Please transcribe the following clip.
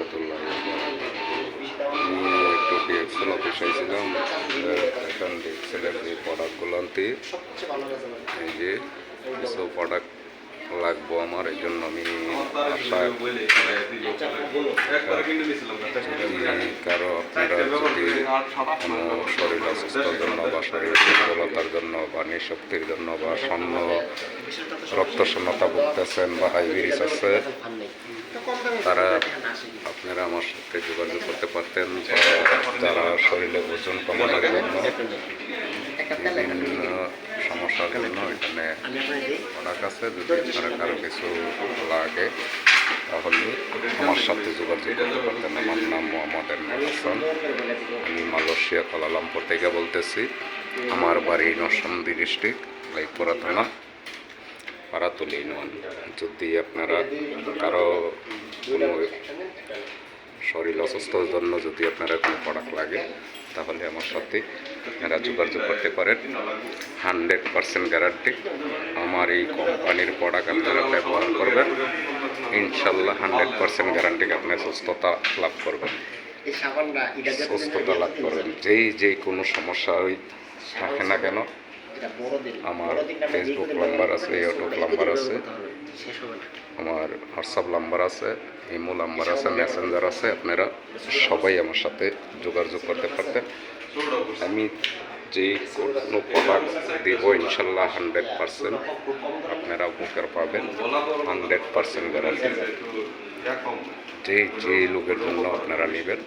রহমতুল্লাহি ওয়া বারাকাতুহু। আমি একটু ডিএক্সএল অফিসে ছিলাম। এখন ডিএক্সএলের যে প্রোডাক্টগুলো আনতে, এই যে কিছু প্রোডাক্ট লাগবো আমার, এই জন্য আমি আশায় যদি কারো আপনারা যদি কোনো শরীর অসুস্থতার জন্য বা শরীর দুর্বলতার জন্য বা নিঃশক্তির জন্য বা শূন্য রক্ত শূন্যতা ভুগতেছেন বা ডায়াবেটিস আছে, তারা আপনারা আমার সাথে যোগাযোগ করতে পারতেন। বা যারা শরীরে ওজন কমানোর জন্য বিভিন্ন সমস্যার জন্য এখানে প্রোডাক্ট আছে, যদি আপনারা কারো কিছু লাগে তাহলে আমার সাথে যোগাযোগ করতে পারতেন। আমার নাম মোহাম্মদ এরনাদ হাসান, আমি মালয়েশিয়া কুয়ালালামপুর থেকে বলতেছি। আমার বাড়ি নরসিংদী ডিস্ট্রিক্ট, লাইপুরা থানা, পাড়াতলী ইউনিয়ন। যদি আপনারা কারো কোনো শরীর অসুস্থতার জন্য যদি আপনারা কোনো প্রোডাক্ট লাগে তাহলে আমার সাথে আপনারা যোগাযোগ করতে পারেন। 100% গ্যারান্টি। আমার এই কোম্পানির প্রোডাক্ট আপনারা ব্যবহার করবেন, ইনশাল্লাহ 100% গ্যারান্টি আপনার সুস্থতা লাভ করবেন। সুস্থতা লাভ করবেন। যে কোনো সমস্যা থাকে না কেন, আমার ফেসবুক নাম্বার আছে, ইউটিউব নাম্বার আছে, আমার হোয়াটসঅ্যাপ নাম্বার আছে, ইমো নাম্বার আছে, মেসেঞ্জার আছে। আপনারা সবাই আমার সাথে যোগাযোগ করতে পারতেন। আমি যে কোনো প্রোডাক্ট দেব ইনশাল্লাহ 100% আপনারা উপকার পাবেন, 100% গ্যারান্টি। যে লোকের জন্য আপনারা নেবেন